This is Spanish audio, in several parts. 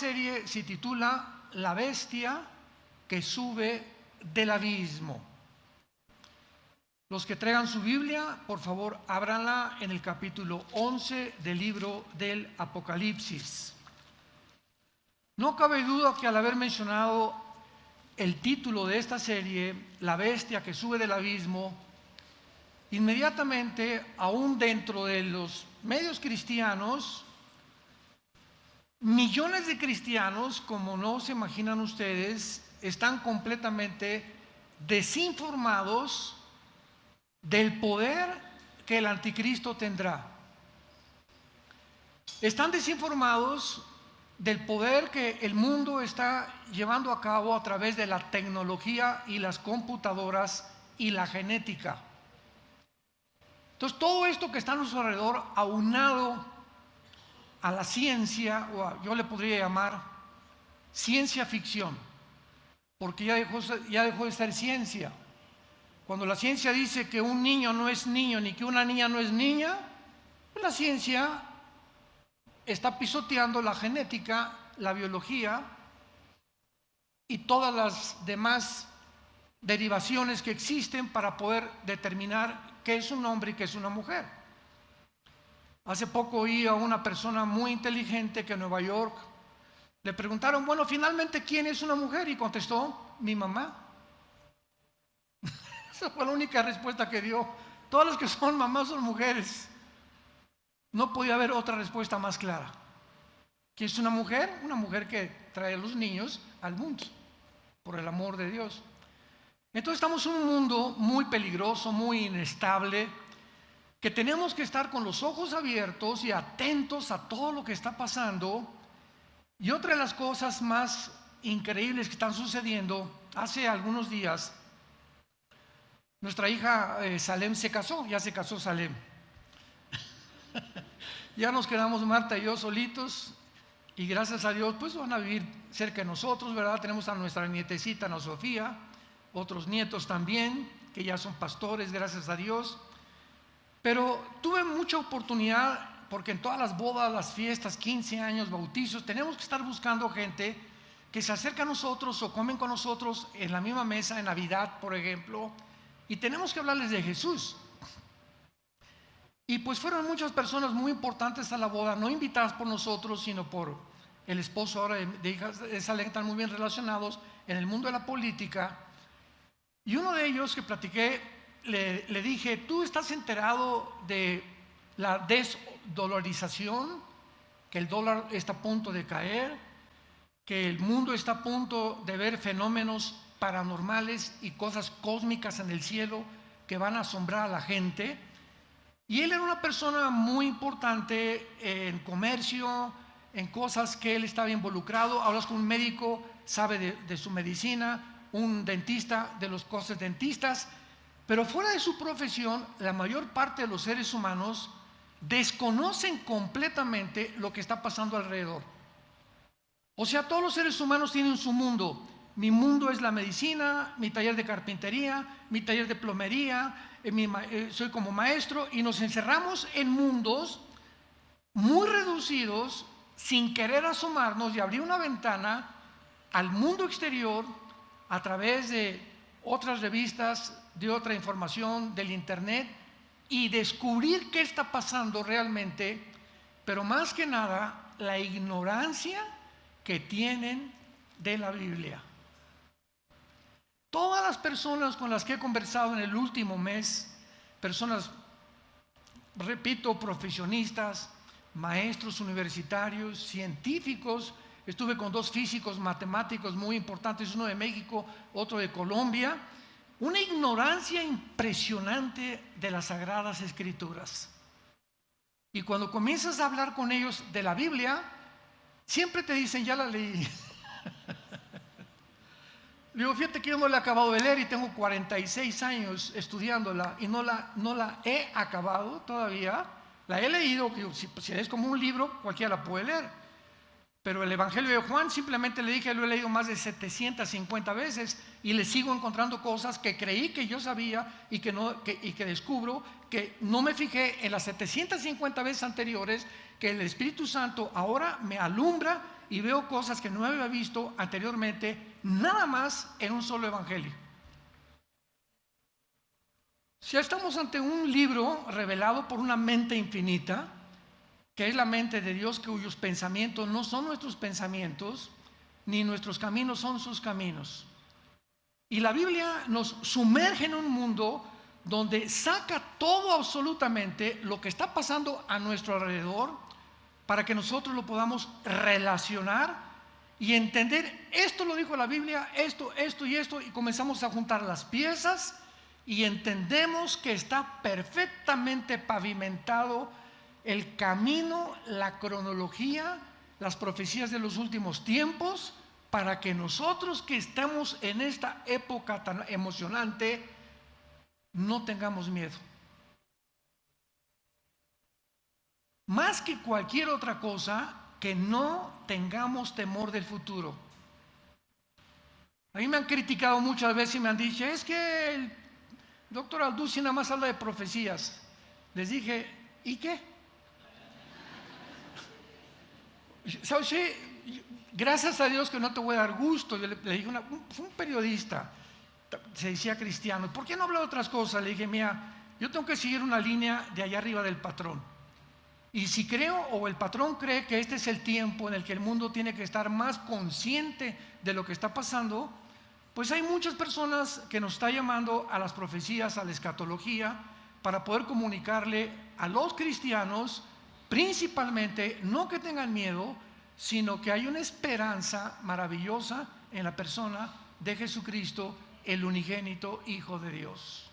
serie se titula La bestia que sube del abismo. Los que traigan su Biblia, por favor, ábranla en el capítulo 11 del libro del Apocalipsis. No cabe duda que al haber mencionado el título de esta serie, La bestia que sube del abismo, inmediatamente, aún dentro de los medios cristianos, millones de cristianos, como no se imaginan ustedes, están completamente desinformados del poder que el anticristo tendrá. Están desinformados del poder que el mundo está llevando a cabo a través de la tecnología y las computadoras y la genética. Entonces, todo esto que está a nuestro alrededor, aunado a la ciencia, yo le podría llamar ciencia ficción, porque ya dejó de ser ciencia. Cuando la ciencia dice que un niño no es niño ni que una niña no es niña, pues la ciencia está pisoteando la genética, la biología y todas las demás derivaciones que existen para poder determinar qué es un hombre y qué es una mujer. Hace poco oí a una persona muy inteligente que en Nueva York le preguntaron, bueno, finalmente, ¿quién es una mujer? Y contestó, mi mamá. Esa fue la única respuesta que dio. Todas las que son mamás son mujeres. No podía haber otra respuesta más clara. ¿Quién es una mujer? Una mujer que trae a los niños al mundo, por el amor de Dios. Entonces estamos en un mundo muy peligroso, muy inestable, que tenemos que estar con los ojos abiertos y atentos a todo lo que está pasando. Y otra de las cosas más increíbles que están sucediendo, hace algunos días, nuestra hija Salem se casó, ya se casó Salem. Ya nos quedamos Marta y yo solitos y gracias a Dios pues van a vivir cerca de nosotros, ¿verdad? Tenemos a nuestra nietecita Ana Sofía, otros nietos también, que ya son pastores, gracias a Dios. Pero tuve mucha oportunidad, porque en todas las bodas, las fiestas, 15 años, bautizos, tenemos que estar buscando gente que se acerca a nosotros o comen con nosotros en la misma mesa, en Navidad, por ejemplo, y tenemos que hablarles de Jesús. Y pues fueron muchas personas muy importantes a la boda, no invitadas por nosotros, sino por el esposo ahora de hijas de Salem, están muy bien relacionados en el mundo de la política. Y uno de ellos que platiqué, le dije, ¿tú estás enterado de la desdolarización? Que el dólar está a punto de caer, que el mundo está a punto de ver fenómenos paranormales y cosas cósmicas en el cielo que van a asombrar a la gente. Y él era una persona muy importante en comercio, en cosas que él estaba involucrado. Hablas con un médico, sabe de su medicina, un dentista de los cosas dentistas, pero fuera de su profesión, la mayor parte de los seres humanos desconocen completamente lo que está pasando alrededor. O sea, todos los seres humanos tienen su mundo. Mi mundo es la medicina, mi taller de carpintería, mi taller de plomería, soy como maestro, y nos encerramos en mundos muy reducidos sin querer asomarnos y abrir una ventana al mundo exterior a través de otras revistas, de otra información, del internet, y descubrir qué está pasando realmente, pero más que nada la ignorancia que tienen de la Biblia. Todas las personas con las que he conversado en el último mes, personas, repito, profesionistas, maestros universitarios, científicos, estuve con dos físicos matemáticos muy importantes, uno de México, otro de Colombia, una ignorancia impresionante de las Sagradas Escrituras. Y cuando comienzas a hablar con ellos de la Biblia, siempre te dicen, ya la leí. Le digo, fíjate que yo no la he acabado de leer y tengo 46 años estudiándola y no la he acabado todavía. La he leído, si es como un libro, cualquiera la puede leer. Pero el Evangelio de Juan simplemente le dije, lo he leído más de 750 veces y le sigo encontrando cosas que creí que yo sabía y que descubro que no me fijé en las 750 veces anteriores, que el Espíritu Santo ahora me alumbra y veo cosas que no había visto anteriormente, nada más en un solo evangelio. Si estamos ante un libro revelado por una mente infinita, que es la mente de Dios, cuyos pensamientos no son nuestros pensamientos, ni nuestros caminos son sus caminos. Y la Biblia nos sumerge en un mundo donde saca todo absolutamente lo que está pasando a nuestro alrededor para que nosotros lo podamos relacionar y entender, esto lo dijo la Biblia, esto y esto, y comenzamos a juntar las piezas y entendemos que está perfectamente pavimentado el camino, la cronología, las profecías de los últimos tiempos, para que nosotros que estamos en esta época tan emocionante no tengamos miedo. Más que cualquier otra cosa, que no tengamos temor del futuro. A mí me han criticado muchas veces y me han dicho, es que el doctor Alducin nada más habla de profecías. Les dije, ¿y qué? ¿Sabes qué? Gracias a Dios que no te voy a dar gusto. Yo le dije, fue un periodista, se decía cristiano, ¿por qué no habla de otras cosas? Le dije, mira, yo tengo que seguir una línea de allá arriba del patrón. Y si creo o el patrón cree que este es el tiempo en el que el mundo tiene que estar más consciente de lo que está pasando, pues hay muchas personas que nos están llamando a las profecías, a la escatología, para poder comunicarle a los cristianos, principalmente, no que tengan miedo, sino que hay una esperanza maravillosa en la persona de Jesucristo, el unigénito Hijo de Dios.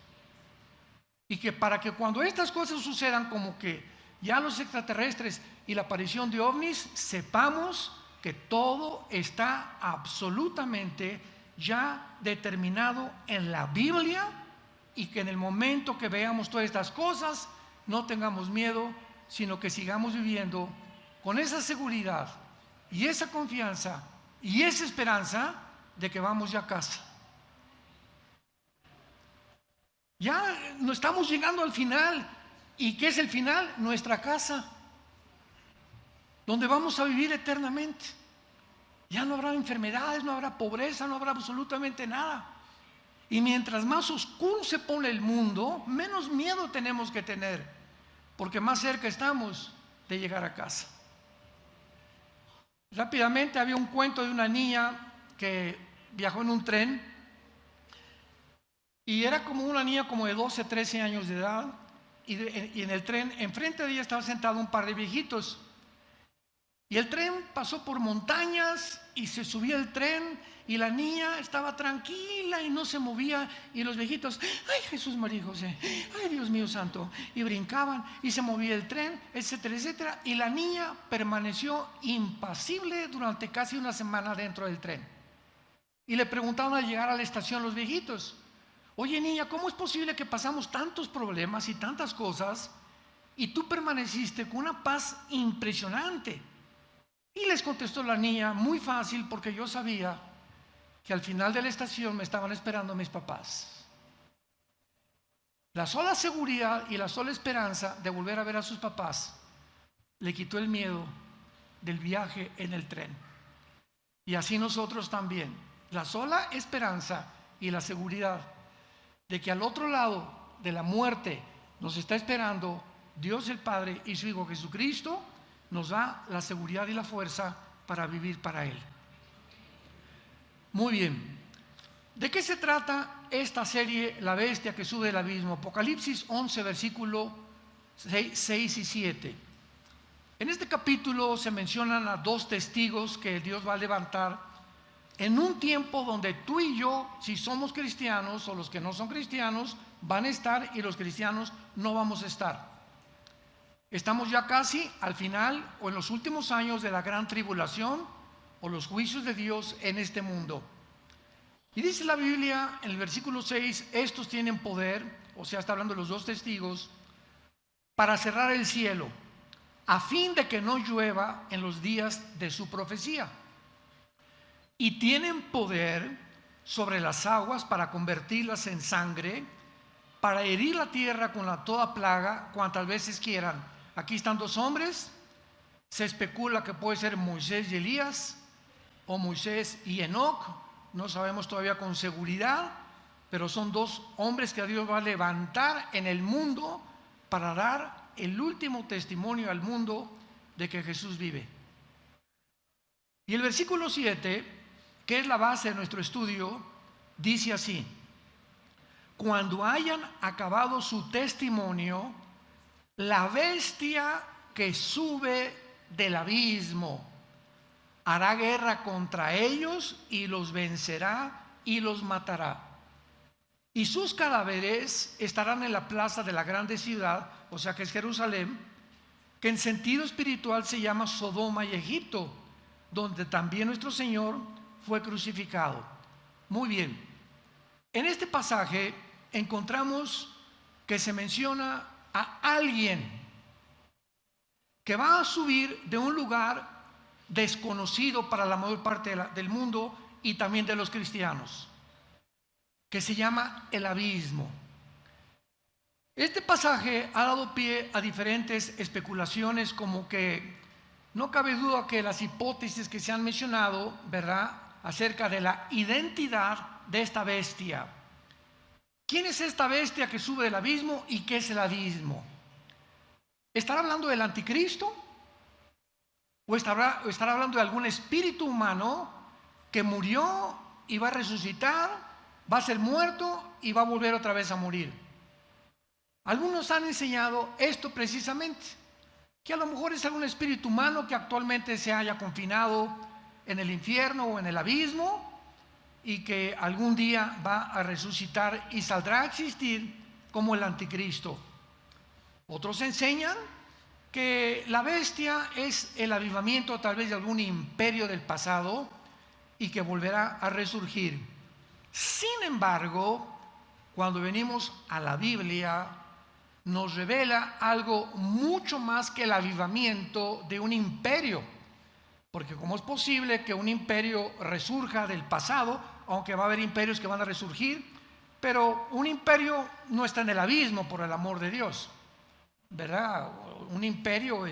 Y que para que cuando estas cosas sucedan, como que ya los extraterrestres y la aparición de ovnis, sepamos que todo está absolutamente ya determinado en la Biblia, y que en el momento que veamos todas estas cosas no tengamos miedo, sino que sigamos viviendo con esa seguridad y esa confianza y esa esperanza de que vamos ya a casa. Ya no estamos llegando al final. ¿Y qué es el final? Nuestra casa, donde vamos a vivir eternamente. Ya no habrá enfermedades, no habrá pobreza, no habrá absolutamente nada. Y mientras más oscuro se pone el mundo, menos miedo tenemos que tener, porque más cerca estamos de llegar a casa. Rápidamente, había un cuento de una niña que viajó en un tren, y era como una niña como de 12, 13 años de edad. Y en el tren, enfrente de ella estaba sentado un par de viejitos. Y el tren pasó por montañas y se subía el tren y la niña estaba tranquila y no se movía. Y los viejitos, ay Jesús, María y José, ay Dios mío santo. Y brincaban y se movía el tren, etcétera, etcétera. Y la niña permaneció impasible durante casi una semana dentro del tren. Y le preguntaron al llegar a la estación los viejitos, oye niña, ¿cómo es posible que pasamos tantos problemas y tantas cosas y tú permaneciste con una paz impresionante? Y les contestó la niña, muy fácil, porque yo sabía que al final de la estación me estaban esperando mis papás. La sola seguridad y la sola esperanza de volver a ver a sus papás le quitó el miedo del viaje en el tren. Y así nosotros también, la sola esperanza y la seguridad de que al otro lado de la muerte nos está esperando Dios el Padre y su Hijo Jesucristo, nos da la seguridad y la fuerza para vivir para Él. Muy bien, ¿de qué se trata esta serie La Bestia que sube del abismo? Apocalipsis 11, versículo 6 y 7. En este capítulo se mencionan a dos testigos que Dios va a levantar en un tiempo donde tú y yo, si somos cristianos o los que no son cristianos, van a estar y los cristianos no vamos a estar. Estamos ya casi al final o en los últimos años de la gran tribulación o los juicios de Dios en este mundo. Y dice la Biblia en el versículo 6, estos tienen poder, o sea, está hablando de los dos testigos, para cerrar el cielo, a fin de que no llueva en los días de su profecía. Y tienen poder sobre las aguas para convertirlas en sangre, para herir la tierra con toda plaga cuantas veces quieran. Aquí están dos hombres Se especula que puede ser Moisés y Elías o Moisés y Enoc, no sabemos todavía con seguridad, pero son dos hombres que Dios va a levantar en el mundo para dar el último testimonio al mundo de que Jesús vive. Y el versículo 7, que es la base de nuestro estudio, dice así: cuando hayan acabado su testimonio, la bestia que sube del abismo hará guerra contra ellos y los vencerá y los matará. Y sus cadáveres estarán en la plaza de la grande ciudad, o sea que es Jerusalén, que en sentido espiritual se llama Sodoma y Egipto, donde también nuestro Señor fue crucificado. Muy bien, en este pasaje encontramos que se menciona a alguien que va a subir de un lugar desconocido para la mayor parte del mundo y también de los cristianos, que se llama el abismo. Este pasaje ha dado pie a diferentes especulaciones, como que no cabe duda que las hipótesis que se han mencionado, ¿verdad?, acerca de la identidad de esta bestia. ¿Quién es esta bestia que sube del abismo y qué es el abismo? ¿Estará hablando del anticristo? ¿O estará hablando de algún espíritu humano que murió y va a resucitar, va a ser muerto y va a volver otra vez a morir? Algunos han enseñado esto precisamente, que a lo mejor es algún espíritu humano que actualmente se haya confinado en el infierno o en el abismo y que algún día va a resucitar y saldrá a existir como el anticristo. Otros enseñan que la bestia es el avivamiento tal vez de algún imperio del pasado y que volverá a resurgir. Sin embargo, cuando venimos a la Biblia, nos revela algo mucho más que el avivamiento de un imperio. Porque ¿cómo es posible que un imperio resurja del pasado? Aunque va a haber imperios que van a resurgir, pero un imperio no está en el abismo, por el amor de Dios, ¿verdad? Un imperio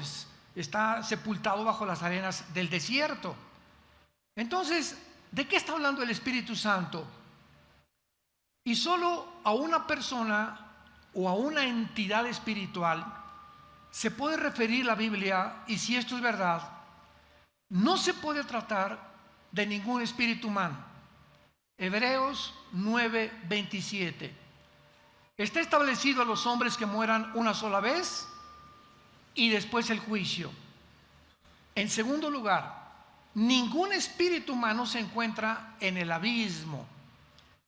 está sepultado bajo las arenas del desierto. Entonces, ¿de qué está hablando el Espíritu Santo? Y solo a una persona o a una entidad espiritual se puede referir la Biblia, y si esto es verdad, no se puede tratar de ningún espíritu humano. Hebreos 9:27. Está establecido a los hombres que mueran una sola vez y después el juicio. En segundo lugar, ningún espíritu humano se encuentra en el abismo.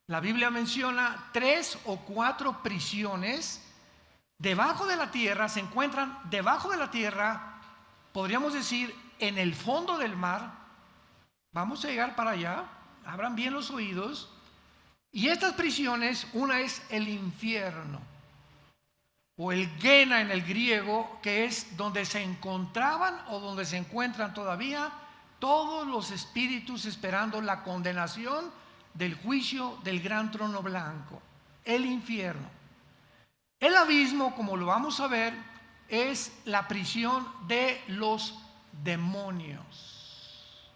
La Biblia menciona 3 o 4 prisiones debajo de la tierra, se encuentran debajo de la tierra, podríamos decir en el fondo del mar. Vamos a llegar para allá, abran bien los oídos. Y estas prisiones, una es el infierno, o el Gena en el griego, que es donde se encontraban o donde se encuentran todavía todos los espíritus esperando la condenación del juicio del gran trono blanco, el infierno. El abismo, como lo vamos a ver, es la prisión de los demonios.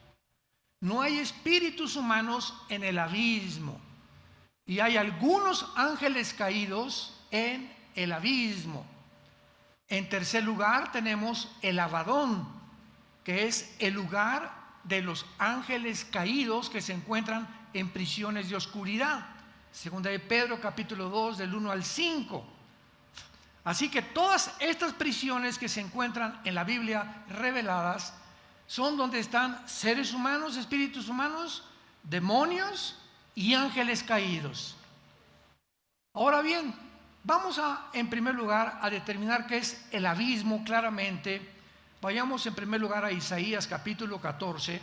No hay espíritus humanos en el abismo, y hay algunos ángeles caídos en el abismo. En tercer lugar tenemos el Abadón, que es el lugar de los ángeles caídos que se encuentran en prisiones de oscuridad. Segunda de Pedro capítulo 2 del 1 al 5. Así que todas estas prisiones que se encuentran en la Biblia reveladas son donde están seres humanos, espíritus humanos, demonios y ángeles caídos. Ahora bien, vamos en primer lugar a determinar qué es el abismo claramente. Vayamos en primer lugar a Isaías capítulo 14.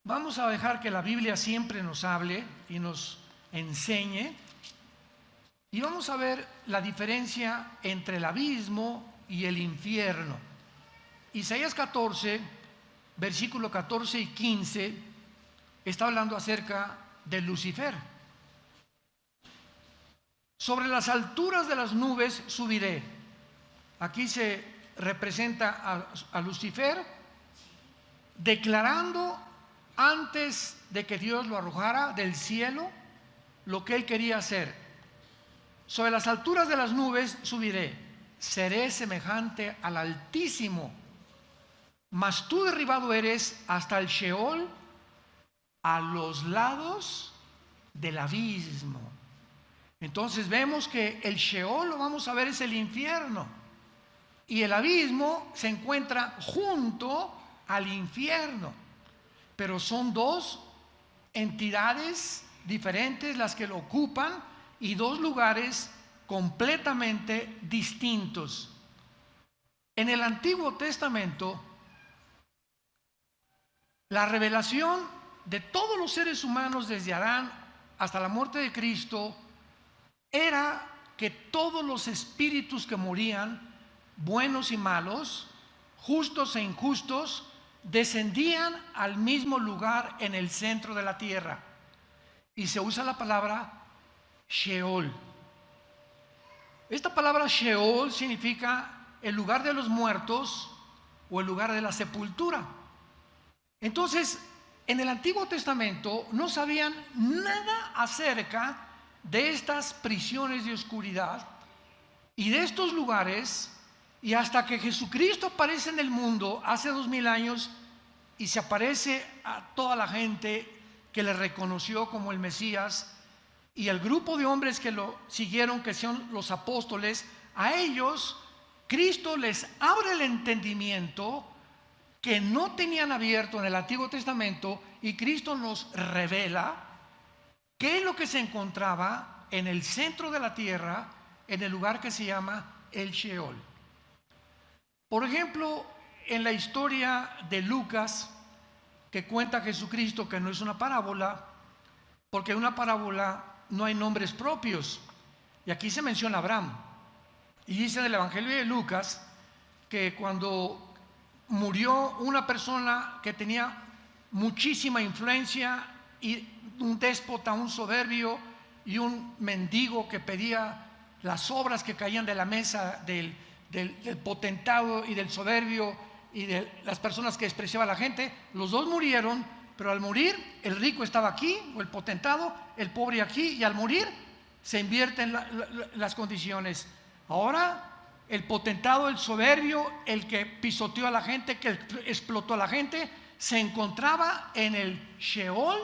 Vamos a dejar que la Biblia siempre nos hable y nos enseñe. Y vamos a ver la diferencia entre el abismo y el infierno. Isaías 14, versículo 14 y 15, está hablando acerca de Lucifer. Sobre las alturas de las nubes subiré. Aquí se representa a Lucifer, declarando antes de que Dios lo arrojara del cielo lo que él quería hacer. Sobre las alturas de las nubes subiré, seré semejante al Altísimo, mas tú derribado eres hasta el Sheol, a los lados del abismo. Entonces vemos que el Sheol, lo vamos a ver, es el infierno, y el abismo se encuentra junto al infierno, pero son dos entidades diferentes las que lo ocupan y dos lugares completamente distintos. En el Antiguo Testamento, la revelación de todos los seres humanos desde Adán hasta la muerte de Cristo era que todos los espíritus que morían, buenos y malos, justos e injustos, descendían al mismo lugar en el centro de la tierra, y se usa la palabra Sheol. Esta palabra Sheol significa el lugar de los muertos o el lugar de la sepultura. Entonces, en el Antiguo Testamento no sabían nada acerca de estas prisiones de oscuridad y de estos lugares, y hasta que Jesucristo aparece en el mundo hace 2000 años y se aparece a toda la gente que le reconoció como el Mesías, y el grupo de hombres que lo siguieron, que son los apóstoles, a ellos Cristo les abre el entendimiento que no tenían abierto en el Antiguo Testamento, y Cristo nos revela qué es lo que se encontraba en el centro de la tierra, en el lugar que se llama el Sheol. Por ejemplo, en la historia de Lucas, que cuenta Jesucristo, que no es una parábola, porque en una parábola no hay nombres propios, y aquí se menciona Abraham, y dice en el Evangelio de Lucas que cuando murió una persona que tenía muchísima influencia, y un déspota, un soberbio y un mendigo que pedía las obras que caían de la mesa del potentado y del soberbio y de las personas que despreciaba a la gente, los dos murieron, pero al morir el rico estaba aquí, o el potentado, el pobre aquí, y al morir se invierten las condiciones. Ahora el potentado, el soberbio, el que pisoteó a la gente, que explotó a la gente, se encontraba en el Sheol,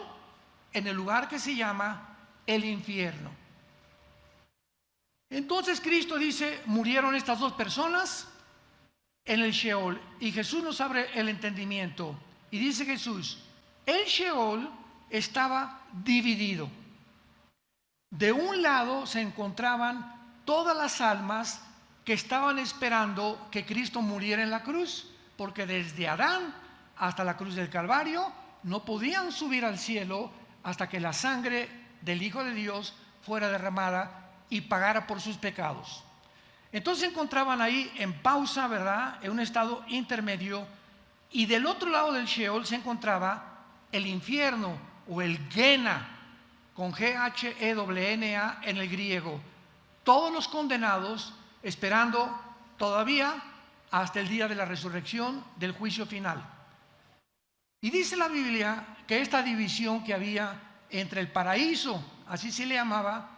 en el lugar que se llama el infierno. Entonces Cristo dice, murieron estas dos personas en el Sheol, y Jesús nos abre el entendimiento, y dice Jesús, el Sheol estaba dividido. De un lado se encontraban todas las almas que estaban esperando que Cristo muriera en la cruz, porque desde Adán hasta la cruz del Calvario no podían subir al cielo hasta que la sangre del Hijo de Dios fuera derramada y pagara por sus pecados. Entonces se encontraban ahí en pausa, ¿verdad?, en un estado intermedio, y del otro lado del Sheol se encontraba el infierno, o el Gehenna, con G-H-E-N-A en el griego. Todos los condenados esperando todavía hasta el día de la resurrección, del juicio final. Y dice la Biblia que esta división que había entre el paraíso, así se le llamaba,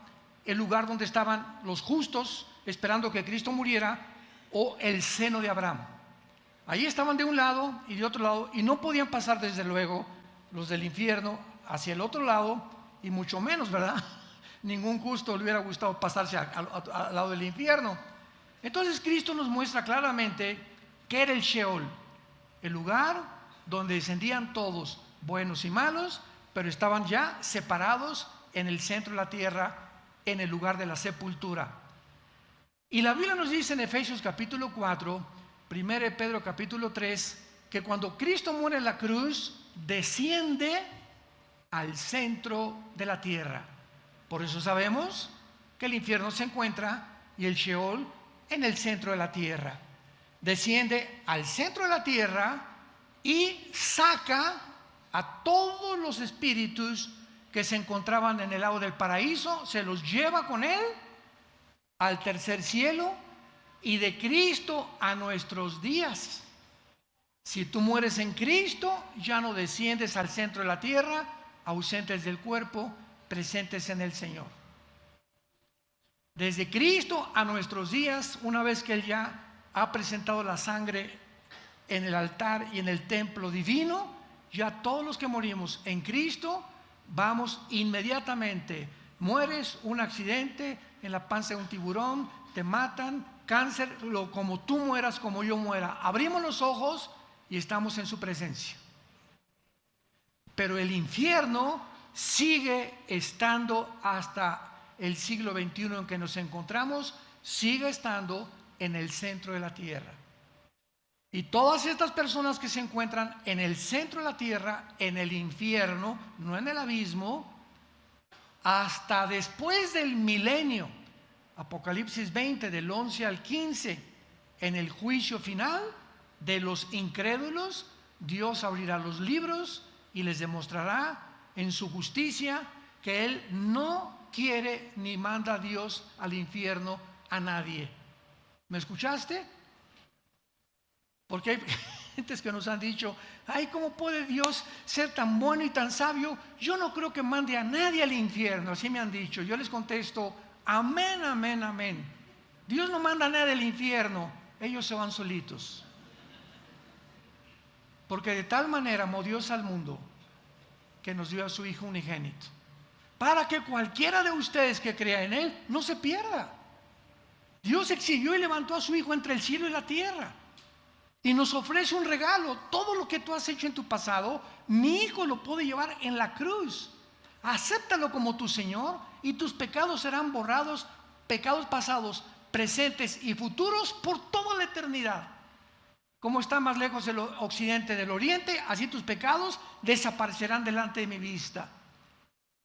el lugar donde estaban los justos esperando que Cristo muriera, o el seno de Abraham. Ahí estaban de un lado y de otro lado, y no podían pasar desde luego los del infierno hacia el otro lado, y mucho menos, ¿verdad? Ningún justo le hubiera gustado pasarse al lado del infierno. Entonces Cristo nos muestra claramente que era el Sheol, el lugar donde descendían todos, buenos y malos, pero estaban ya separados en el centro de la tierra, en el lugar de la sepultura. Y la Biblia nos dice en Efesios capítulo 4, 1 Pedro capítulo 3, que cuando Cristo muere en la cruz, desciende al centro de la tierra. Por eso sabemos que el infierno se encuentra, y el Sheol, en el centro de la tierra. Desciende al centro de la tierra y saca a todos los espíritus que se encontraban en el lado del paraíso, se los lleva con él al tercer cielo, y de Cristo a nuestros días. Si tú mueres en Cristo, ya no desciendes al centro de la tierra, ausentes del cuerpo, presentes en el Señor. Desde Cristo a nuestros días, una vez que Él ya ha presentado la sangre en el altar y en el templo divino, ya todos los que morimos en Cristo, vamos inmediatamente. Mueres, un accidente, en la panza de un tiburón, te matan, cáncer, como tú mueras, como yo muera. Abrimos los ojos y estamos en su presencia. Pero el infierno sigue estando hasta el siglo XXI en que nos encontramos, sigue estando en el centro de la tierra. Y todas estas personas que se encuentran en el centro de la tierra, en el infierno, no en el abismo, hasta después del milenio, Apocalipsis 20, del 11 al 15, en el juicio final de los incrédulos, Dios abrirá los libros y les demostrará en su justicia que Él no quiere ni manda a Dios al infierno a nadie. ¿Me escuchaste? Porque hay gentes que nos han dicho, ay, ¿cómo puede Dios ser tan bueno y tan sabio? Yo no creo que mande a nadie al infierno. Así me han dicho. Yo les contesto, amén, amén, amén. Dios no manda a nadie al infierno. Ellos se van solitos. Porque de tal manera amó Dios al mundo que nos dio a su Hijo unigénito, para que cualquiera de ustedes que crea en Él no se pierda. Dios exhibió y levantó a su Hijo entre el cielo y la tierra y nos ofrece un regalo. Todo lo que tú has hecho en tu pasado, mi Hijo lo puede llevar en la cruz. Acéptalo como tu Señor y tus pecados serán borrados, pecados pasados, presentes y futuros por toda la eternidad. Como está más lejos el occidente del oriente, así tus pecados desaparecerán delante de mi vista.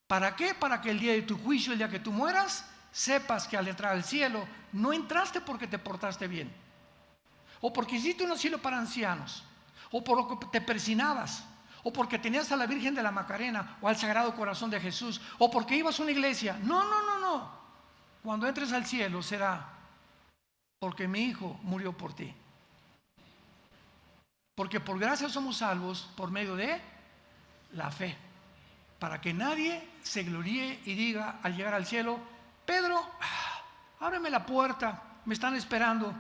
¿Para qué? Para que el día de tu juicio, el día que tú mueras, sepas que al entrar al cielo no entraste porque te portaste bien, o porque hiciste un asilo para ancianos, o porque te persinabas, o porque tenías a la Virgen de la Macarena o al Sagrado Corazón de Jesús, o porque ibas a una iglesia. No, no, no, no. Cuando entres al cielo será porque mi Hijo murió por ti. Porque por gracia somos salvos por medio de la fe, para que nadie se gloríe y diga al llegar al cielo, Pedro, ábreme la puerta, me están esperando.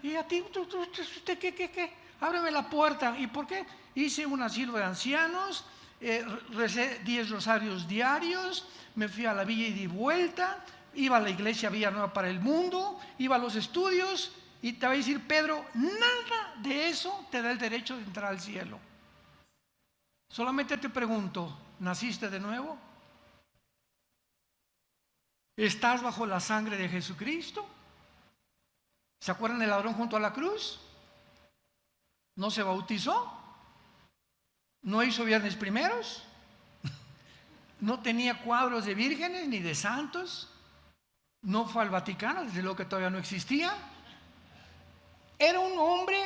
Y a ti, ¿usted qué? Ábreme la puerta. ¿Y por qué? Hice un asilo de ancianos, recé 10 rosarios diarios, me fui a la villa y di vuelta, iba a la iglesia Villanueva para el Mundo, iba a los estudios. Y te va a decir Pedro, nada de eso te da el derecho de entrar al cielo. Solamente te pregunto, ¿naciste de nuevo? ¿Estás bajo la sangre de Jesucristo? ¿Se acuerdan del ladrón junto a la cruz? ¿No se bautizó? ¿No hizo viernes primeros? ¿No tenía cuadros de vírgenes ni de santos? ¿No fue al Vaticano? Desde luego que todavía no existía. Era un hombre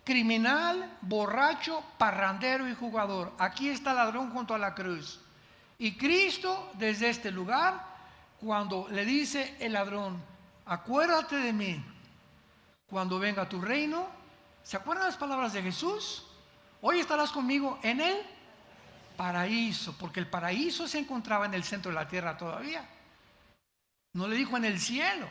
criminal, borracho, parrandero y jugador. Aquí está el ladrón junto a la cruz. Y Cristo, desde este lugar, cuando le dice el ladrón, acuérdate de mí cuando venga tu reino. ¿Se acuerdan las palabras de Jesús? Hoy estarás conmigo en el paraíso, porque el paraíso se encontraba en el centro de la tierra todavía. No le dijo en el cielo,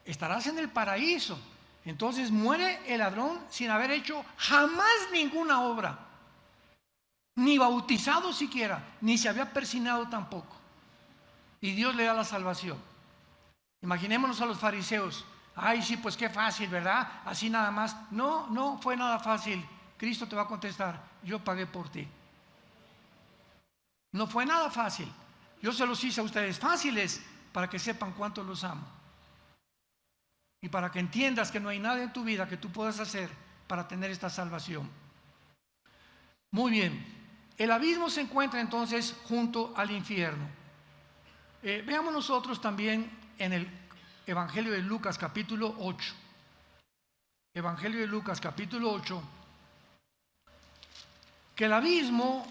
estarás en el paraíso. Entonces muere el ladrón sin haber hecho jamás ninguna obra, ni bautizado siquiera, ni se había persinado tampoco. Y Dios le da la salvación. Imaginémonos a los fariseos. Ay, sí, pues qué fácil, ¿verdad? Así nada más. No, no fue nada fácil. Cristo te va a contestar, yo pagué por ti. No fue nada fácil. Yo se los hice a ustedes fáciles para que sepan cuánto los amo. Y para que entiendas que no hay nada en tu vida que tú puedas hacer para tener esta salvación. Muy bien, el abismo se encuentra entonces junto al infierno. Veamos nosotros también en el Evangelio de Lucas capítulo 8. Evangelio de Lucas capítulo 8, que el abismo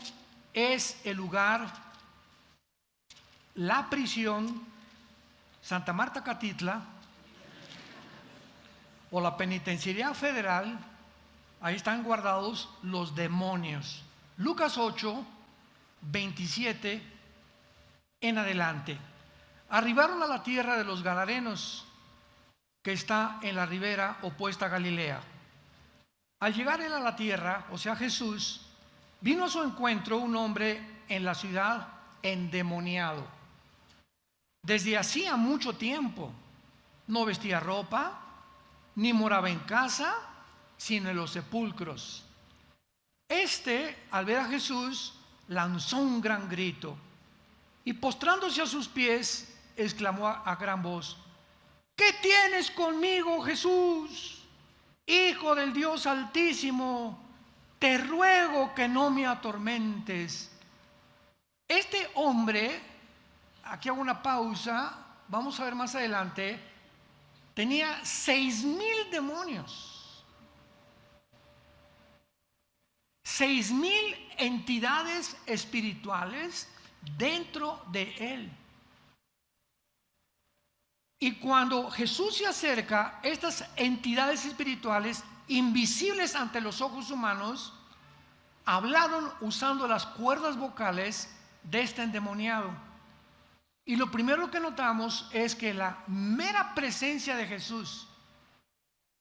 es el lugar, la prisión, Santa Marta Catitla, o la penitenciaría federal, ahí están guardados los demonios. Lucas 8, 27 en adelante. Arribaron a la tierra de los Gadarenos, que está en la ribera opuesta a Galilea. Al llegar él a la tierra, o sea Jesús, vino a su encuentro un hombre en la ciudad endemoniado. Desde hacía mucho tiempo no vestía ropa, ni moraba en casa, sino en los sepulcros. Al ver a Jesús, lanzó un gran grito y postrándose a sus pies, exclamó a gran voz: ¿qué tienes conmigo, Jesús, Hijo del Dios Altísimo? Te ruego que no me atormentes. Este hombre, aquí hago una pausa, vamos a ver más adelante, tenía 6,000 demonios, 6,000 entidades espirituales dentro de él. Y cuando Jesús se acerca, estas entidades espirituales, invisibles ante los ojos humanos, hablaron usando las cuerdas vocales de este endemoniado. Y lo primero que notamos es que la mera presencia de Jesús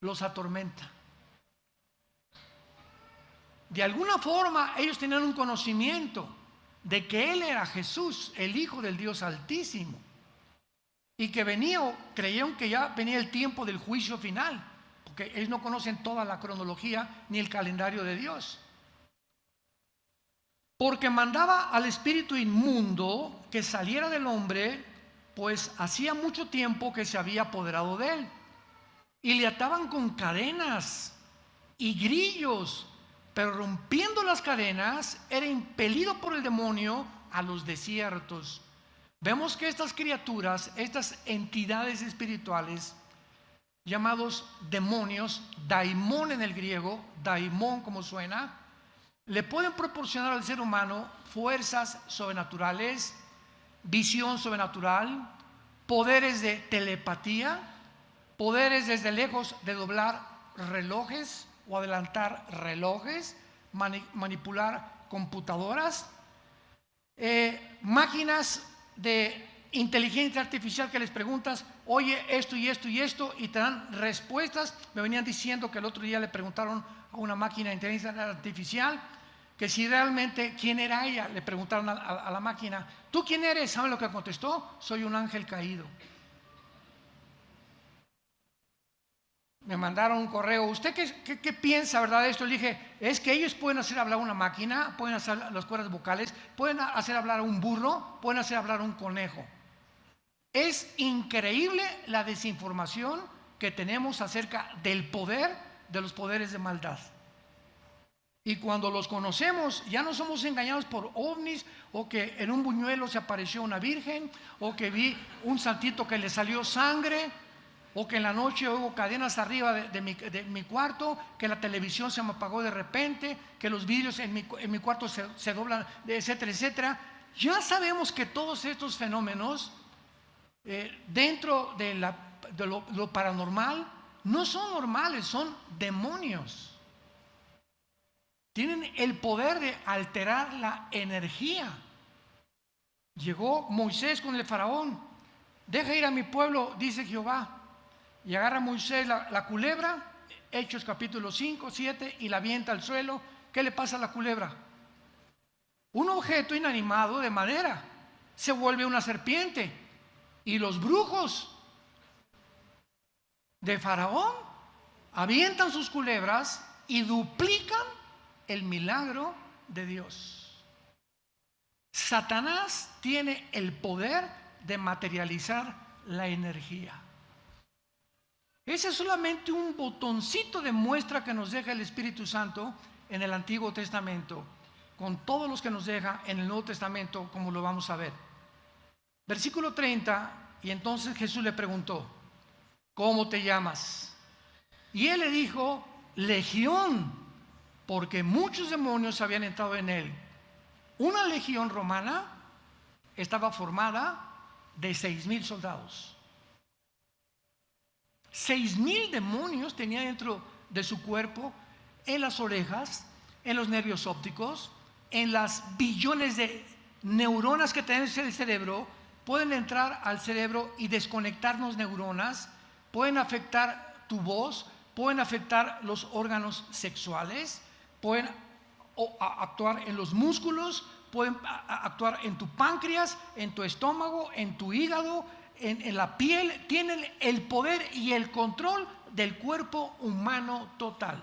los atormenta. De alguna forma ellos tenían un conocimiento de que Él era Jesús, el Hijo del Dios Altísimo, y que creyeron que ya venía el tiempo del juicio final, porque ellos no conocen toda la cronología ni el calendario de Dios. Porque mandaba al espíritu inmundo que saliera del hombre, pues hacía mucho tiempo que se había apoderado de él, y le ataban con cadenas y grillos, pero rompiendo las cadenas era impelido por el demonio a los desiertos. Vemos que estas criaturas, estas entidades espirituales llamados demonios, daimón en el griego, daimón como suena, le pueden proporcionar al ser humano fuerzas sobrenaturales, visión sobrenatural, poderes de telepatía, poderes desde lejos de doblar relojes o adelantar relojes, manipular computadoras, máquinas de inteligencia artificial que les preguntas: oye, esto y esto y esto, y te dan respuestas. Me venían diciendo que el otro día le preguntaron a una máquina de inteligencia artificial que si realmente quién era ella. Le preguntaron a la máquina: ¿tú quién eres? ¿Saben lo que contestó? Soy un ángel caído. Me mandaron un correo: ¿usted qué piensa, verdad, de esto? Le dije: es que ellos pueden hacer hablar a una máquina, pueden hacer las cuerdas vocales, pueden hacer hablar a un burro, pueden hacer hablar a un conejo. Es increíble la desinformación que tenemos acerca del poder de los poderes de maldad. Y cuando los conocemos, ya no somos engañados por ovnis, o que en un buñuelo se apareció una virgen, o que vi un santito que le salió sangre, o que en la noche hubo cadenas arriba de mi cuarto, que la televisión se me apagó de repente, que los vidrios en mi cuarto se doblan, etcétera, etcétera. Ya sabemos que todos estos fenómenos dentro de lo paranormal no son normales, son demonios. Tienen el poder de alterar la energía. Llegó Moisés con el faraón: deja ir a mi pueblo, dice Jehová. Y agarra a Moisés la culebra, Hechos capítulo 5, 7, y la avienta al suelo. ¿Qué le pasa a la culebra? Un objeto inanimado de madera se vuelve una serpiente. Y los brujos de Faraón avientan sus culebras y duplican el milagro de Dios. Satanás tiene el poder de materializar la energía. Ese es solamente un botoncito de muestra que nos deja el Espíritu Santo en el Antiguo Testamento, con todos los que nos deja en el Nuevo Testamento, como lo vamos a ver. Versículo 30, y entonces Jesús le preguntó: ¿cómo te llamas? Y él le dijo: Legión, porque muchos demonios habían entrado en él. Una legión romana estaba formada de 6,000 soldados. 6,000 demonios tenía dentro de su cuerpo, en las orejas, en los nervios ópticos, en las billones de neuronas que tenemos en el cerebro. Pueden entrar al cerebro y desconectarnos neuronas, pueden afectar tu voz, pueden afectar los órganos sexuales, pueden actuar en los músculos, pueden actuar en tu páncreas, en tu estómago, en tu hígado, en la piel. Tienen el poder y el control del cuerpo humano total.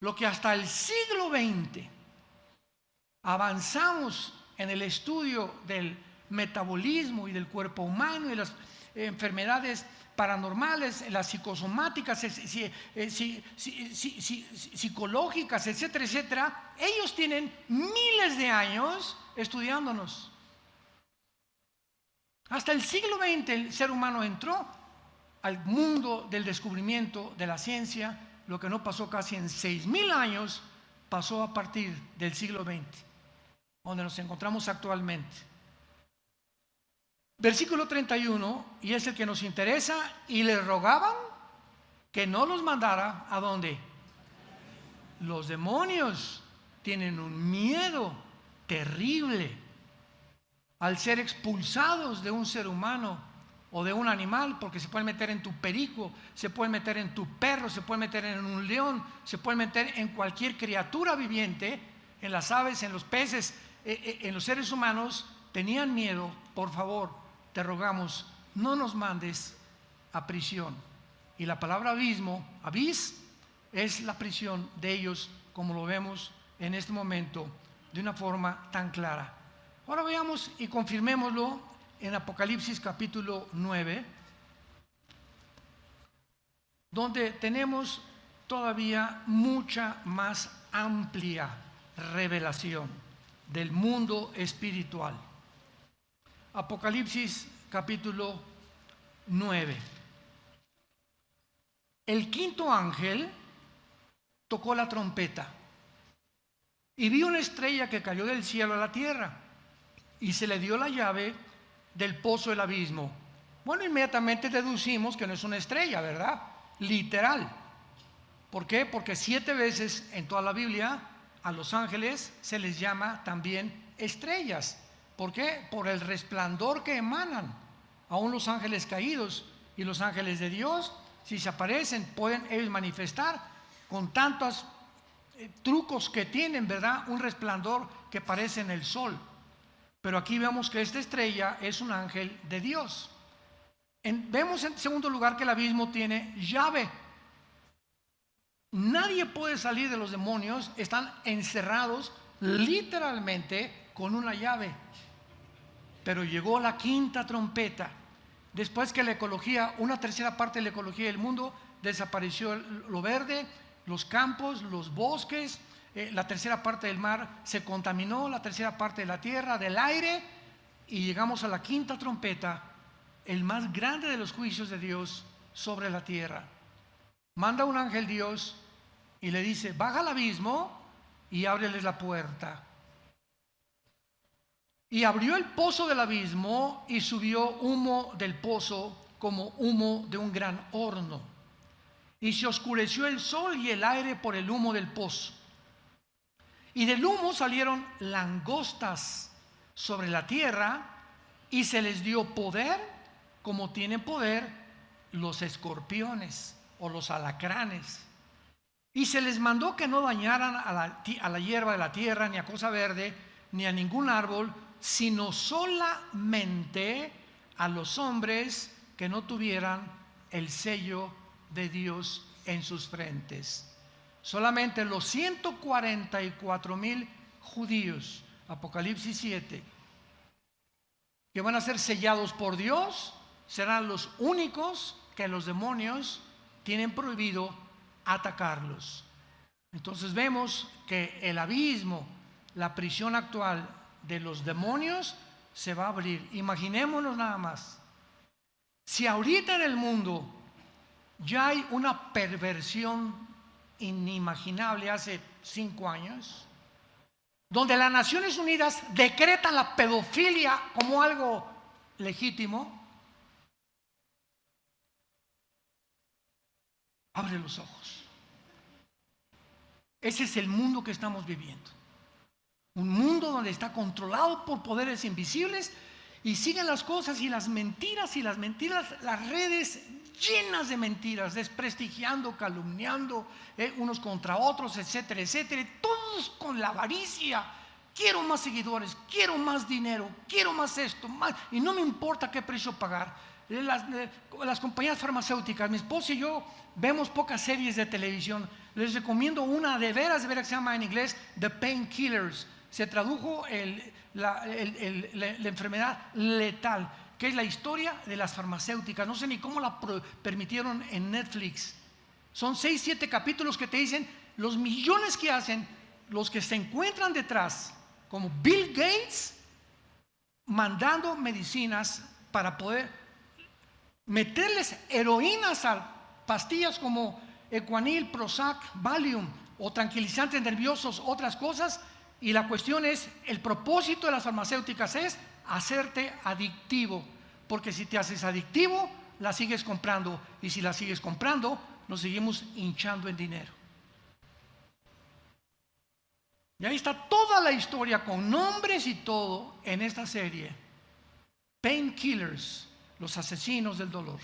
Lo que hasta el siglo XX avanzamos en el estudio del metabolismo y del cuerpo humano y las enfermedades paranormales, las psicosomáticas, psicológicas, etcétera, etcétera. Ellos tienen miles de años estudiándonos. Hasta el siglo XX el ser humano entró al mundo del descubrimiento de la ciencia. Lo que no pasó casi en 6,000 años pasó a partir del siglo XX, donde nos encontramos actualmente. Versículo 31, y es el que nos interesa: y le rogaban que no los mandara. ¿A dónde? Los demonios tienen un miedo terrible al ser expulsados de un ser humano o de un animal, porque se pueden meter en tu perico, se pueden meter en tu perro, se pueden meter en un león, se pueden meter en cualquier criatura viviente, en las aves, en los peces, en los seres humanos. Tenían miedo. Por favor, te rogamos, no nos mandes a prisión. Y la palabra abismo, abis, es la prisión de ellos, como lo vemos en este momento de una forma tan clara. Ahora veamos y confirmémoslo en Apocalipsis capítulo 9, donde tenemos todavía mucha más amplia revelación del mundo espiritual. Apocalipsis capítulo 9. El quinto ángel tocó la trompeta y vi una estrella que cayó del cielo a la tierra, y se le dio la llave del pozo del abismo. Bueno, inmediatamente deducimos que no es una estrella, ¿verdad? Literal. ¿Por qué? Porque 7 veces en toda la Biblia a los ángeles se les llama también estrellas. ¿Por qué? Por el resplandor que emanan. Aún los ángeles caídos y los ángeles de Dios, si se aparecen, pueden ellos manifestar con tantos trucos que tienen, ¿verdad? Un resplandor que parece en el sol. Pero aquí vemos que esta estrella es un ángel de Dios. Vemos en segundo lugar que el abismo tiene llave. Nadie puede salir de los demonios, están encerrados literalmente con una llave. Pero llegó la quinta trompeta. Después que la ecología, una tercera parte de la ecología del mundo, desapareció lo verde, los campos, los bosques, la tercera parte del mar se contaminó, la tercera parte de la tierra, del aire, y llegamos a la quinta trompeta, el más grande de los juicios de Dios sobre la tierra. Manda un ángel Dios y le dice: baja al abismo y ábreles la puerta. Y abrió el pozo del abismo y subió humo del pozo como humo de un gran horno. Y se oscureció el sol y el aire por el humo del pozo. Y del humo salieron langostas sobre la tierra, y se les dio poder como tienen poder los escorpiones o los alacranes. Y se les mandó que no dañaran a la hierba de la tierra, ni a cosa verde, ni a ningún árbol, sino solamente a los hombres que no tuvieran el sello de Dios en sus frentes. Solamente los 144,000 judíos, Apocalipsis 7, que van a ser sellados por Dios, serán los únicos que los demonios tienen prohibido atacarlos. Entonces vemos que el abismo, la prisión actual de los demonios, se va a abrir. Imaginémonos nada más, si ahorita en el mundo ya hay una perversión inimaginable hace 5 años, donde las Naciones Unidas decretan la pedofilia como algo legítimo, Abre los ojos. Ese es el mundo que estamos viviendo. Un mundo donde está controlado por poderes invisibles y siguen las cosas y las mentiras, las redes llenas de mentiras, desprestigiando, calumniando unos contra otros, etcétera, etcétera. Todos con la avaricia. Quiero más seguidores, quiero más dinero, quiero más esto, más, y no me importa qué precio pagar. Las compañías farmacéuticas, mi esposa y yo vemos pocas series de televisión. Les recomiendo una de veras que se llama en inglés The Painkillers. Se tradujo la enfermedad letal, que es la historia de las farmacéuticas. No sé ni cómo la permitieron en Netflix. Son 6, 7 capítulos que te dicen los millones que hacen los que se encuentran detrás, como Bill Gates, mandando medicinas para poder meterles heroínas a pastillas como Equanil, Prozac, Valium o tranquilizantes nerviosos, otras cosas. Y la cuestión es, el propósito de las farmacéuticas es hacerte adictivo, porque si te haces adictivo, la sigues comprando, y si la sigues comprando, nos seguimos hinchando en dinero. Y ahí está toda la historia con nombres y todo en esta serie. Painkillers, los asesinos del dolor,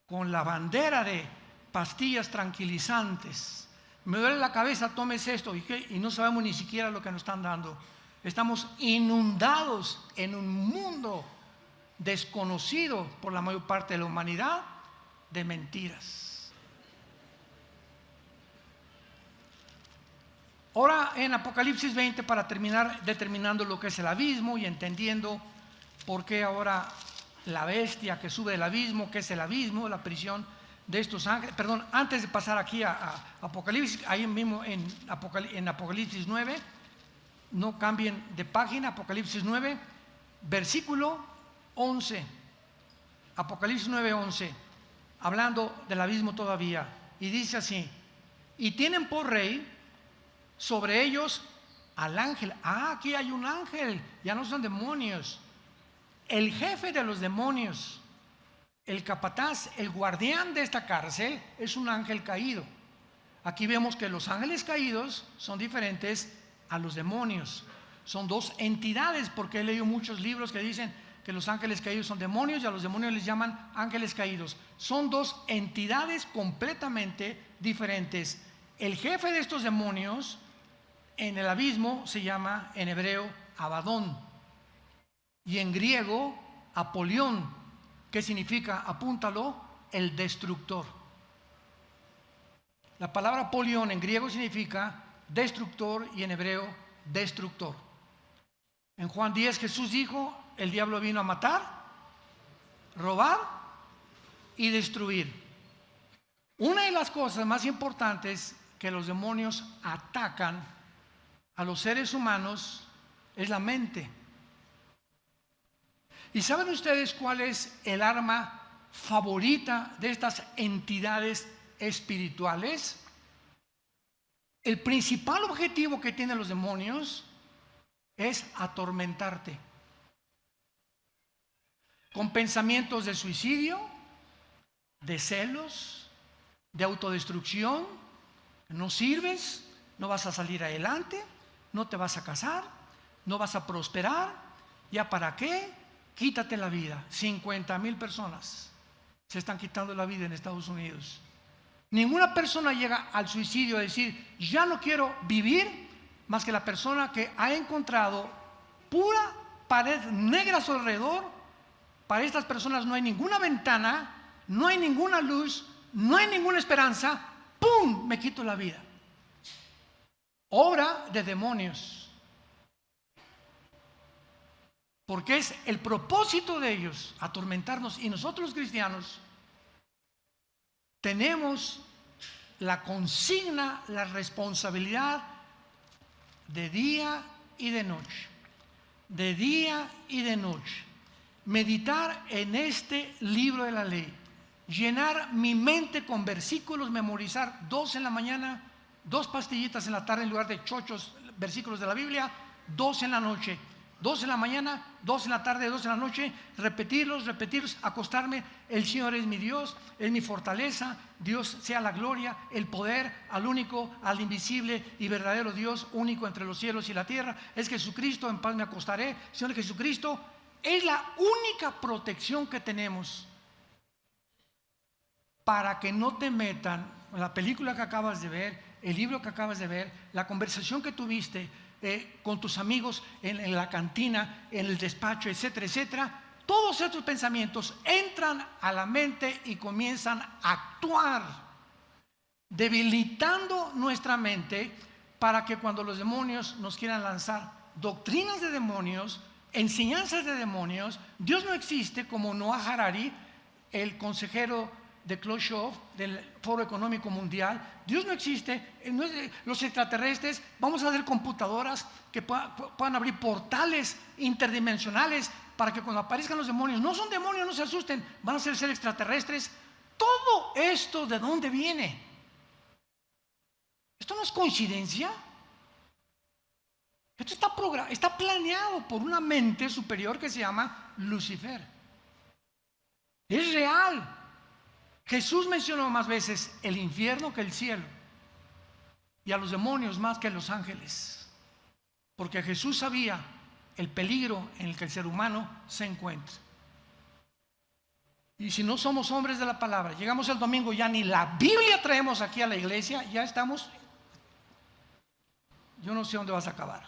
con la bandera de pastillas tranquilizantes. Me duele la cabeza, tómese esto, y no sabemos ni siquiera lo que nos están dando. Estamos inundados en un mundo desconocido por la mayor parte de la humanidad de mentiras. Ahora en Apocalipsis 20, para terminar determinando lo que es el abismo y entendiendo por qué ahora la bestia que sube del abismo, que es el abismo, la prisión de estos ángeles. Perdón, antes de pasar aquí a Apocalipsis, ahí mismo en Apocalipsis 9, no cambien de página, Apocalipsis 9, versículo 11. Apocalipsis 9, 11, hablando del abismo todavía, y dice así: y tienen por rey sobre ellos al ángel. Aquí hay un ángel, ya no son demonios. El jefe de los demonios, el capataz, el guardián de esta cárcel, es un ángel caído. Aquí vemos que los ángeles caídos son diferentes a los demonios. Son dos entidades, porque he leído muchos libros que dicen que los ángeles caídos son demonios y a los demonios les llaman ángeles caídos. Son dos entidades completamente diferentes. El jefe de estos demonios en el abismo se llama en hebreo Abadón y en griego Apolión, que significa, apúntalo, el destructor. La palabra Apolión en griego significa destructor y en hebreo destructor. En Juan 10 Jesús dijo: el diablo vino a matar, robar y destruir. Una de las cosas más importantes que los demonios atacan a los seres humanos es la mente. ¿Y saben ustedes cuál es el arma favorita de estas entidades espirituales? El principal objetivo que tienen los demonios es atormentarte con pensamientos de suicidio, de celos, de autodestrucción. No sirves, no vas a salir adelante, no te vas a casar, no vas a prosperar. ¿Ya para qué? Quítate la vida. 50,000 personas se están quitando la vida en Estados Unidos. Ninguna persona llega al suicidio a decir: ya no quiero vivir, más que la persona que ha encontrado pura pared negra a su alrededor. Para estas personas no hay ninguna ventana, no hay ninguna luz, no hay ninguna esperanza. ¡Pum! Me quito la vida. Obra de demonios. Porque es el propósito de ellos atormentarnos. Y nosotros los cristianos tenemos la consigna, la responsabilidad de día y de noche. De día y de noche. Meditar en este libro de la ley. Llenar mi mente con versículos, memorizar 2 en la mañana, 2 pastillitas en la tarde en lugar de chochos versículos de la Biblia, 2 en la noche. 2 de la mañana, 2 de la tarde, 2 de la noche, repetirlos, acostarme. El Señor es mi Dios, es mi fortaleza. Dios sea la gloria, el poder al único, al invisible y verdadero Dios, único entre los cielos y la tierra. Es Jesucristo, en paz me acostaré. Señor Jesucristo es la única protección que tenemos para que no te metan la película que acabas de ver, el libro que acabas de ver, la conversación que tuviste con tus amigos en la cantina, en el despacho, etcétera, etcétera. Todos estos pensamientos entran a la mente y comienzan a actuar, debilitando nuestra mente para que cuando los demonios nos quieran lanzar doctrinas de demonios, enseñanzas de demonios, Dios no existe, como Noah Harari, el consejero de Klaus Schwab, del Foro Económico Mundial. Dios no existe, los extraterrestres. Vamos a hacer computadoras que puedan abrir portales interdimensionales para que cuando aparezcan los demonios, no son demonios, no se asusten, van a ser extraterrestres. Todo esto, ¿de dónde viene? Esto no es coincidencia. Esto está planeado por una mente superior que se llama Lucifer. Es real. Jesús mencionó más veces el infierno que el cielo, y a los demonios más que a los ángeles, porque Jesús sabía el peligro en el que el ser humano se encuentra. Y si no somos hombres de la palabra, llegamos el domingo, ya ni la Biblia traemos aquí a la iglesia, ya estamos, yo no sé dónde vas a acabar.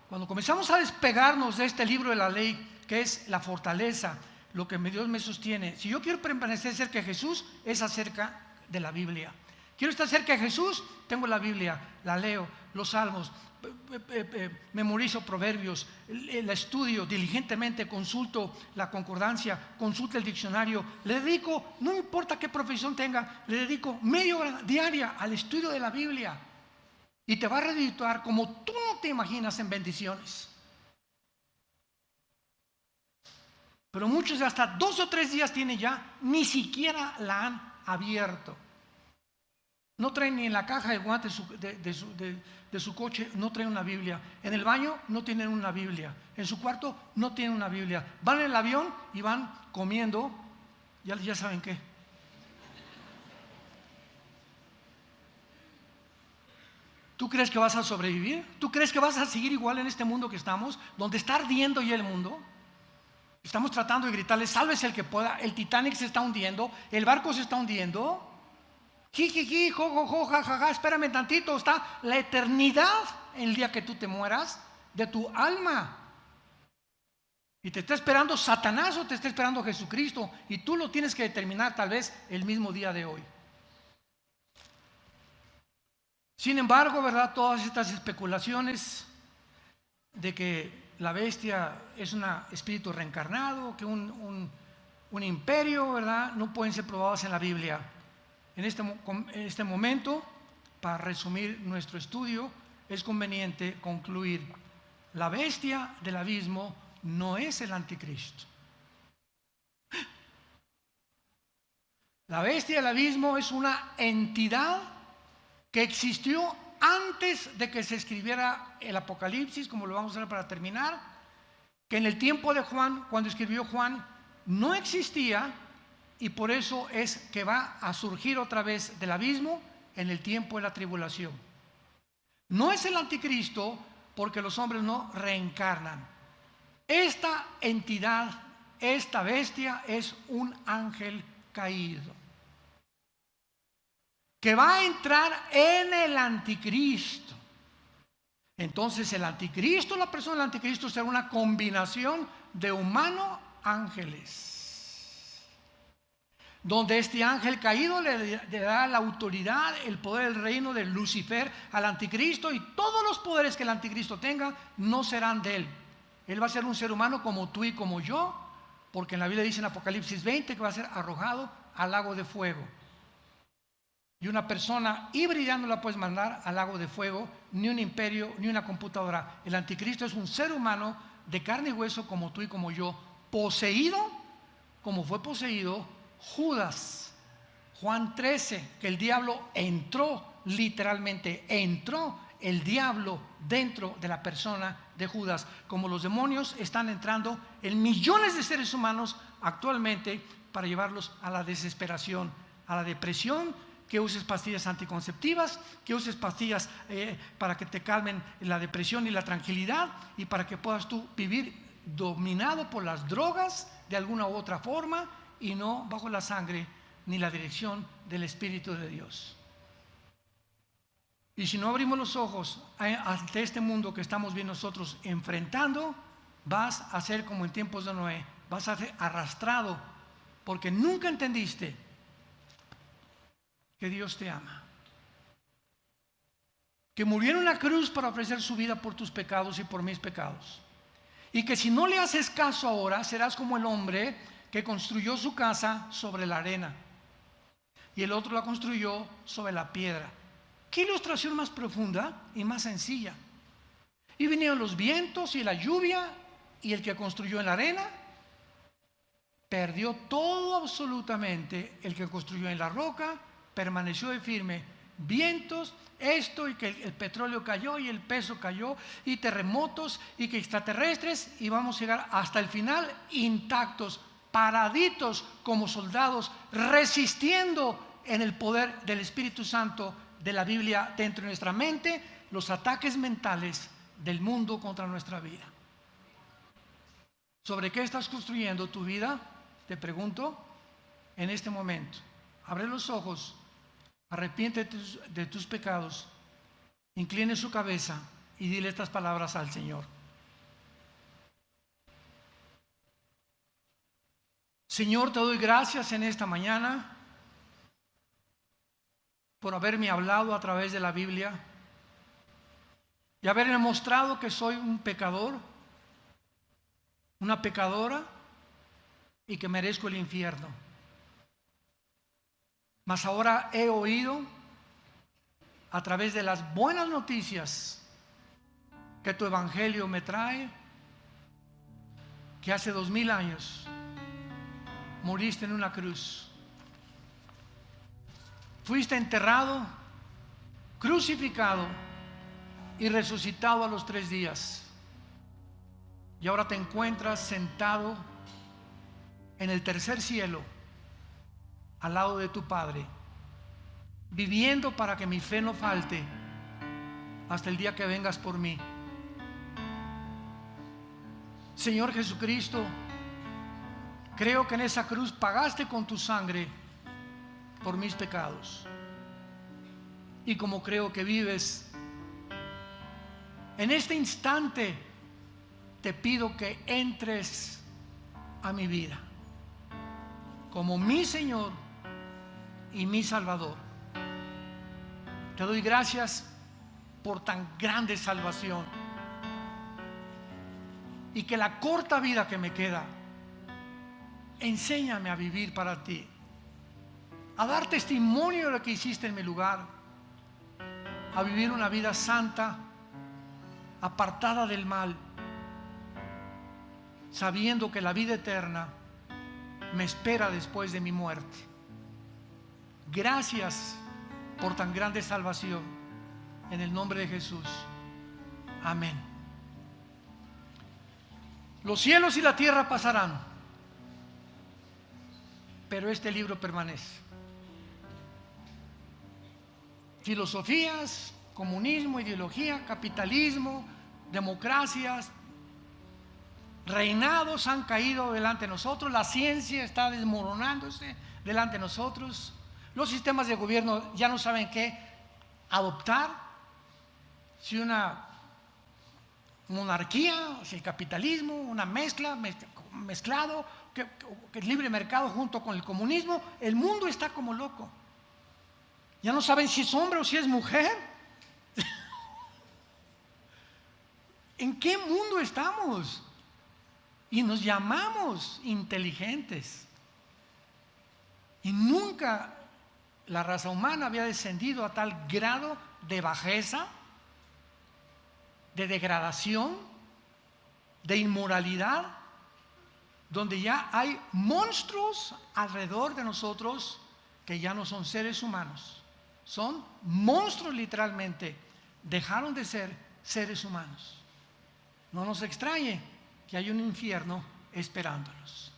Cuando comenzamos a despegarnos de este libro de la ley, que es la fortaleza, lo que Dios me sostiene. Si yo quiero permanecer cerca de Jesús, es acerca de la Biblia. Quiero estar cerca de Jesús, tengo la Biblia, la leo, los salmos, memorizo proverbios, la estudio diligentemente, consulto la concordancia, consulto el diccionario, le dedico, no importa qué profesión tenga, le dedico media hora diaria al estudio de la Biblia, y te va a redituar como tú no te imaginas en bendiciones. Pero muchos hasta 2 o 3 días tienen ya, ni siquiera la han abierto. No traen ni en la caja de guantes de su coche, no traen una Biblia. En el baño no tienen una Biblia. En su cuarto no tienen una Biblia. Van en el avión y van comiendo, ya saben qué. ¿Tú crees que vas a sobrevivir? ¿Tú crees que vas a seguir igual en este mundo que estamos, donde está ardiendo ya el mundo? Estamos tratando de gritarle, sálvese el que pueda. El Titanic se está hundiendo, el barco se está hundiendo. Jijiji, jojojo, jajaja, espérame tantito. Está la eternidad el día que tú te mueras de tu alma. Y te está esperando Satanás o te está esperando Jesucristo. Y tú lo tienes que determinar tal vez el mismo día de hoy. Sin embargo, ¿verdad? Todas estas especulaciones de que la bestia es un espíritu reencarnado, que un imperio, ¿verdad?, no pueden ser probados en la Biblia. En este momento, para resumir nuestro estudio, es conveniente concluir: la bestia del abismo no es el anticristo. La bestia del abismo es una entidad que existió antes de que se escribiera el Apocalipsis, como lo vamos a ver para terminar, que en el tiempo de Juan, cuando escribió Juan, no existía, y por eso es que va a surgir otra vez del abismo en el tiempo de la tribulación. No es el anticristo, porque los hombres no reencarnan. Esta entidad, esta bestia, es un ángel caído, que va a entrar en el anticristo. Entonces el anticristo, la persona del anticristo, será una combinación de humano-ángeles, donde este ángel caído le da la autoridad, el poder del reino de Lucifer al anticristo, y todos los poderes que el anticristo tenga no serán de él. Él va a ser un ser humano como tú y como yo, porque en la Biblia dice en Apocalipsis 20 que va a ser arrojado al lago de fuego. Y una persona híbrida no la puedes mandar al lago de fuego, ni un imperio, ni una computadora. El anticristo es un ser humano de carne y hueso como tú y como yo, poseído como fue poseído Judas. Juan 13, que el diablo entró, literalmente entró el diablo dentro de la persona de Judas, como los demonios están entrando en millones de seres humanos actualmente para llevarlos a la desesperación, a la depresión, que uses pastillas anticonceptivas, que uses pastillas para que te calmen la depresión y la tranquilidad, y para que puedas tú vivir dominado por las drogas de alguna u otra forma y no bajo la sangre ni la dirección del Espíritu de Dios. Y si no abrimos los ojos ante este mundo que estamos bien nosotros enfrentando, vas a ser como en tiempos de Noé, vas a ser arrastrado porque nunca entendiste que Dios te ama, que murió en una cruz para ofrecer su vida por tus pecados y por mis pecados, y que si no le haces caso ahora, serás como el hombre que construyó su casa sobre la arena y el otro la construyó sobre la piedra. ¿Qué ilustración más profunda y más sencilla? Y vinieron los vientos y la lluvia, y el que construyó en la arena perdió todo absolutamente. El que construyó en la roca permaneció de firme. Vientos, esto, y que el petróleo cayó y el peso cayó, y terremotos, y que extraterrestres, y vamos a llegar hasta el final intactos, paraditos como soldados, resistiendo en el poder del Espíritu Santo de la Biblia dentro de nuestra mente, los ataques mentales del mundo contra nuestra vida. ¿Sobre qué estás construyendo tu vida? Te pregunto en este momento. Abre los ojos, arrepiéntete de tus pecados, incline su cabeza y dile estas palabras al Señor. Señor, te doy gracias en esta mañana por haberme hablado a través de la Biblia y haberme mostrado que soy un pecador, una pecadora, y que merezco el infierno. Mas ahora he oído a través de las buenas noticias que tu evangelio me trae, que hace 2000 años moriste en una cruz, fuiste enterrado, crucificado y resucitado a los 3 días, y ahora te encuentras sentado en el tercer cielo al lado de tu Padre, viviendo para que mi fe no falte hasta el día que vengas por mí. Señor Jesucristo, creo que en esa cruz pagaste con tu sangre por mis pecados, y como creo que vives en este instante, te pido que entres a mi vida como mi Señor y mi Salvador. Te doy gracias por tan grande salvación, y que la corta vida que me queda, enséñame a vivir para ti, a dar testimonio de lo que hiciste en mi lugar, a vivir una vida santa, apartada del mal, sabiendo que la vida eterna me espera después de mi muerte. Gracias por tan grande salvación, en el nombre de Jesús. Amén. Los cielos y la tierra pasarán, pero este libro permanece. Filosofías, comunismo, ideología, capitalismo, democracias, reinados han caído delante de nosotros, la ciencia está desmoronándose delante de nosotros, los sistemas de gobierno ya no saben qué adoptar, si una monarquía, si el capitalismo, una mezclado, que el libre mercado junto con el comunismo. El mundo está como loco, ya no saben si es hombre o si es mujer. ¿En qué mundo estamos? Y nos llamamos inteligentes, y nunca la raza humana había descendido a tal grado de bajeza, de degradación, de inmoralidad, donde ya hay monstruos alrededor de nosotros que ya no son seres humanos, son monstruos literalmente dejaron de ser seres humanos. No nos extrañe que hay un infierno esperándolos.